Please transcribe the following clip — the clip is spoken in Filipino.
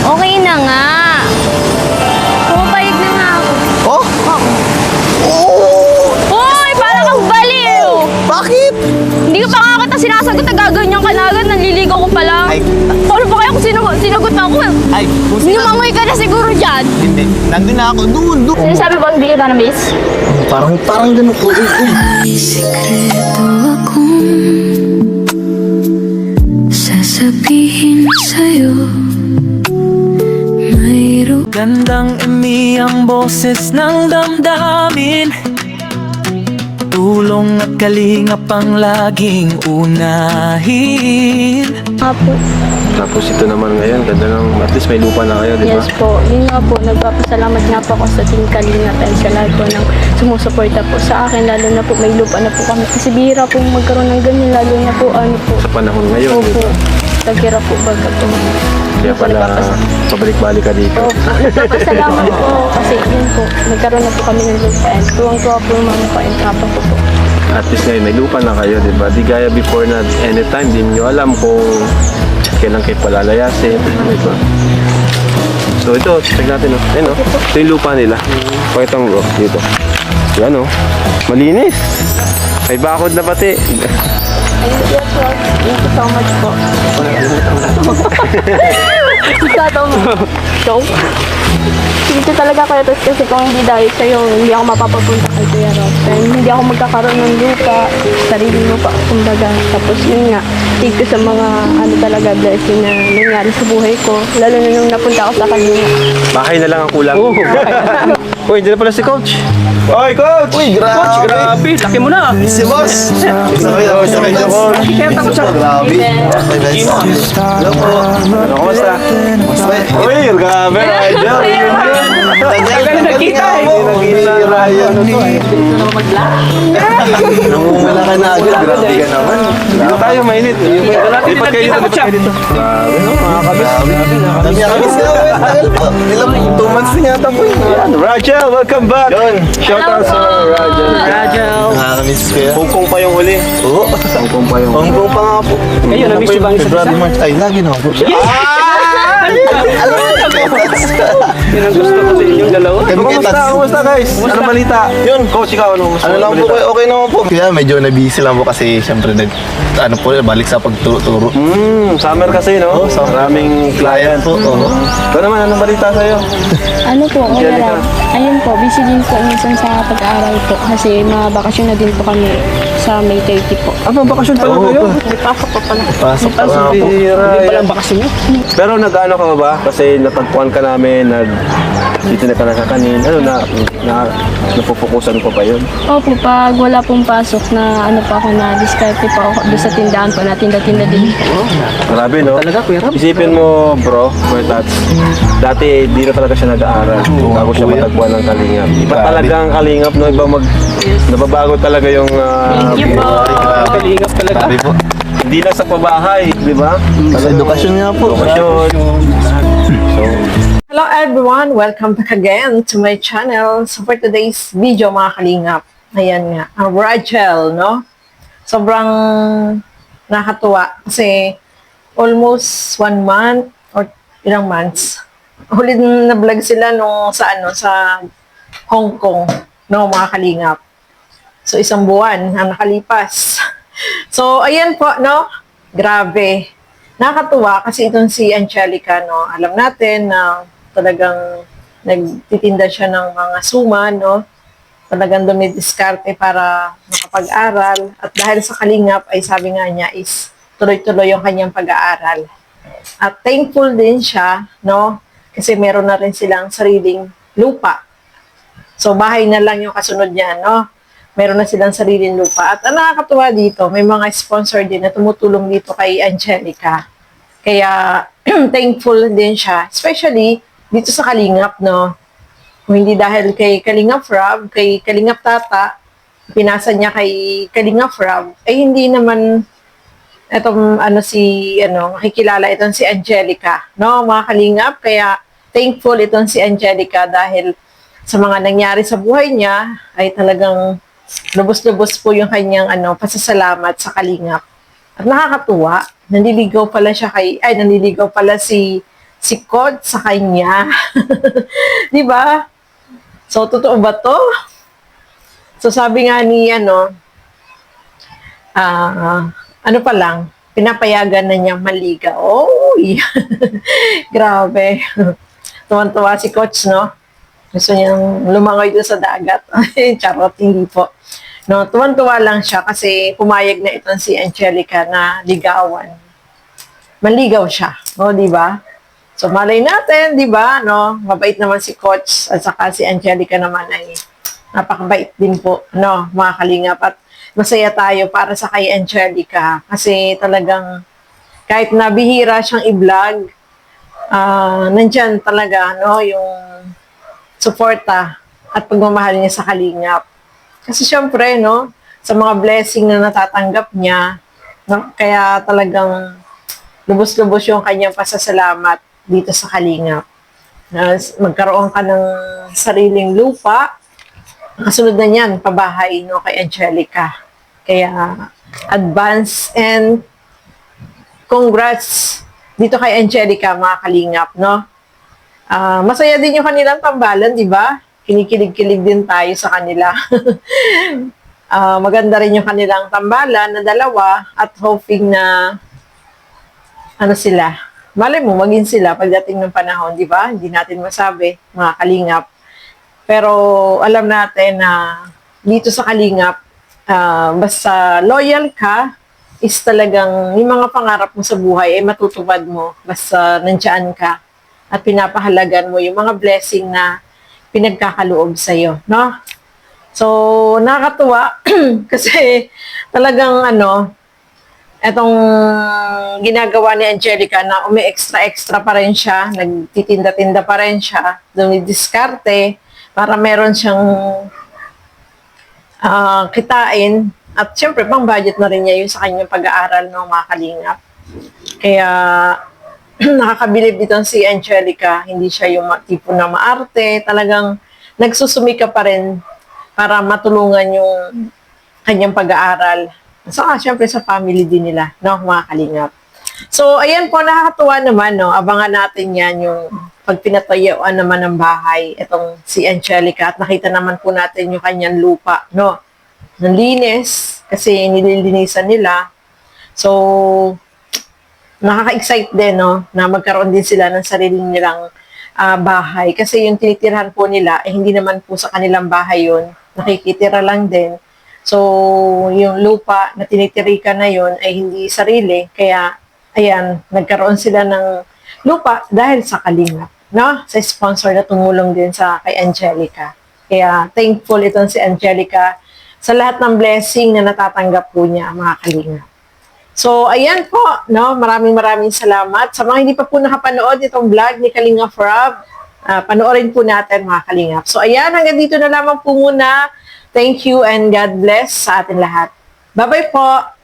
Okay na nga. Pumapayag na nga ako. Oh? Hoy! Parang kang baliw! Bakit? Hindi ko pa nga kita sinasagot na gaganyan ka na agad. Nanliligaw ko pa lang. Ay. Paano ba kaya kung sinagot na ako? Ay, kung Nimangoy ka na siguro dyan. Hindi. Nandun na ako. Doon. Sinasabi ba ang bigay ka na, miss? Parang ganun ko. May sikreto akong sasabihin sa'yo. Mayroon Gandang ang boses ng damdamin. Tulong at kalingap ang laging unahin. Apo. Tapos ito naman ngayon, ganda ng, at least may lupa na kayo, di ba? Yes po. Yun nga po, nagpapasalamat nga po ako sa Team Kalinga and sa lahat po ng sumusuporta po sa akin. Lalo na po may lupa na po kami. Kasi bihira po magkaroon ng ganyan. Lalo na po ano po. Sa panahon ngayon, di Opo. ba? Tagira po baga po. Kaya pala, pabalik-balik ka dito. Opo. Nagpapasalamat po. Kasi yun po, nagkaroon na po kami ng lupa. And tuwang-tuwa po yung mga pa and papa ko po. At least ngayon, may lupa na kayo, di ba? Di gaya before na anytime, di nyo alam kung kailan kayo palalayasin, di ba? So ito, check natin, oh. Ayun, oh. Ito yung lupa nila. Pakita mo, bro, dito. Yan, oh. Malinis. May bakod na pati. Ayun, yes, sir. Thank you so much po. Ikaw mo. Joke. Dito talaga kayo tapos kasi kung hindi dahil sa'yo, hindi ako mapapapunta kay Kuya Rob. And hindi ako magkakaroon ng lupa, sarili mo pa, kumbaga. Tapos yun nga, thank you sa mga ano talaga blessing na nangyari sa buhay ko. Lalo na nung napunta ako sa kanila. Bahay na lang ang kulang. Uy, dyan na pala si Coach. Oy, Coach! Uy, grabe. Coach, grabe. Laki mo na. Si boss. Sakay, Coach. Grabe. Hello po. Ano, kumusta? Uy, grabe, Ryan. Tagal nakita eh. Nakita Ryan. Namumula ka na agad. Grabe ka naman. Dito tayo, mainit. Lipat kayo dito, lipat kayo dito. Grabe, no? Mga kabis. Dami kami siya. Tagal po. Ilang 2 months na yata po. Yan, Rachel, welcome back. Shout out sa Rachel. Nakakamiss ko yan. Pungpong pa yung uli. Oo. Pungpong pa yung uli. Pangpong pa nga po. Kayo, na-miss nyo ba ang isa't February, isa? March. Ay, lagi na po. Alam mo na po. Yun ang gusto ko sa inyong dalawa. Kami kay Kumusta? Tats. Kumusta guys? Ano balita? Yun, Coach, ikaw ano? Ano lang po, okay naman po. Kaya medyo na-busy lang po kasi siyempre ano po, balik sa pagturo-turo. Summer kasi, no? Oo, summer. Maraming client. Po, oo. Ito naman, anong balita sa'yo? Ano po, okay Angelica. lang. Ayun po, busy din po minsan sa pag-aaral po. Kasi mabakasyon na din po kami sa May 30 po. Ano, bakasyon pala Oo kayo? po. May pasok po pala. Pasok pa nga po. Bira. Pero nag-ano ka ba? Kasi natagpuan ka namin, dito na ka nakakanin. Ano napupukusan ko pa yun? Opo, pag wala pong pasok na ano pa ako na diskarte pa ako doon sa tindahan po na tinda-tinda din po. Grabe, no? Talaga, Kuya Rob? Isipin mo, bro, Kuya Tats, dati dito talaga siya nag-aaral bago siya matagpuan ng kalingap. Iba talaga ang kalingap, no? Iba nababago talaga yung Thank you po. kalingap talaga. Sabi po. Hindi lang sa pabahay, di ba? Sa edukasyon nga po. Edukasyon. So, Hello everyone! Welcome back again to my channel. So for today's video mga kalingap, ayan nga, ang Rachel, no? Sobrang nakatuwa kasi almost 1 month or ilang months. Huli na vlog sila nung sa Hong Kong, no mga kalingap. So 1 buwan ang nakalipas. So ayan po, no? Grabe. Nakakatuwa kasi itong si Angelica, no? Alam natin na talagang nagtitinda siya ng mga suma, no? Talagang dumidiskarte para makapag-aral. At dahil sa kalingap, ay sabi nga niya is tuloy-tuloy yung kanyang pag-aaral. At thankful din siya, no? Kasi meron na rin silang sariling lupa. So, bahay na lang yung kasunod niya, no? Meron na silang sariling lupa. At ang nakakatuwa dito, may mga sponsor din na tumutulong dito kay Angelica. Kaya, thankful din siya. Especially, dito sa Kalingap, no? Kung hindi dahil kay Kalingap Rob, kay Kalingap Tata, pinasa niya kay Kalingap Rob, ay hindi naman itong makikilala itong si Angelica, no? Mga Kalingap, kaya thankful itong si Angelica dahil sa mga nangyari sa buhay niya, ay talagang lubos-lubos po yung kanyang pasasalamat sa Kalingap. At nakakatuwa, nanliligaw pala si sikot sa kanya. Di ba? So, totoo ba to? So, sabi nga ni, ano pa lang, pinapayagan na niyang maligaw. Oh, grabe. Tuwan-tuwa si Coach, no? Gusto niyang lumangoy doon sa dagat. Charot, hindi po. No, tuwan-tuwa lang siya kasi pumayag na itong si Angelica na ligawan. Manligaw siya. O, di ba? So, malay natin, di ba? No? Mabait naman si Coach at saka si Angelica naman ay napakabait din po, no, mga kalingap. At masaya tayo para sa kay Angelica kasi talagang kahit nabihira siyang i-vlog, nandyan talaga, no, yung suporta at pagmamahal niya sa kalingap. Kasi syempre, no, sa mga blessing na natatanggap niya, no, kaya talagang lubos-lubos yung kanyang pasasalamat dito sa kalingap. Magkaroon ka ng sariling lupa, kasunod na niyan, pabahay, no, kay Angelica. Kaya, advance and congrats dito kay Angelica, mga kalingap, no? Masaya din yung kanilang tambalan, di ba? Kinikilig-kilig din tayo sa kanila. Maganda rin yung kanilang tambalan na dalawa at hoping na sila. Malay mo, maging sila pagdating ng panahon, di ba? Hindi natin masabi, mga kalingap. Pero alam natin na dito sa kalingap, basta loyal ka, is talagang yung mga pangarap mo sa buhay ay matutupad mo basta nandiyan ka at pinapahalagan mo yung mga blessing na pinagkakaloob sa'yo, no? So, nakakatuwa kasi talagang etong ginagawa ni Angelica na umi-extra pa rin siya, nagtitinda-tinda pa rin siya, dumidiskarte para meron siyang kitain at syempre pang budget na rin niya yun sa kanyang pag-aaral ng mga kalingap. Kaya nakakabilib itong si Angelica, hindi siya yung tipo na maarte, talagang nagsusumika pa rin para matulungan yung kanyang pag-aaral. Saka syempre sa family din nila, no, mga kalingap. So, ayan po, nakakatuwa naman, no, abangan natin yan yung pag pinatayuan naman ng bahay, itong si Angelica, at nakita naman po natin yung kanyang lupa, no, nalinis, kasi nililinisan nila. So, nakaka-excite din, no, na magkaroon din sila ng sarili nilang bahay. Kasi yung tinitirhan po nila, hindi naman po sa kanilang bahay yun. Nakikitira lang din. So, yung lupa na tinitirikan na yun ay hindi sarili. Kaya, ayan, nagkaroon sila ng lupa dahil sa kalingap, no? Sa sponsor na tumulong din sa kay Angelica. Kaya, thankful itong si Angelica sa lahat ng blessing na natatanggap po niya, mga kalingap. So, ayan po, no? Maraming salamat. Sa mga hindi pa po nakapanood itong vlog ni Kalingap Rob, panoorin po natin, mga kalingap. So, ayan, hanggang dito na lamang po muna. Thank you and God bless sa atin lahat. Bye-bye po!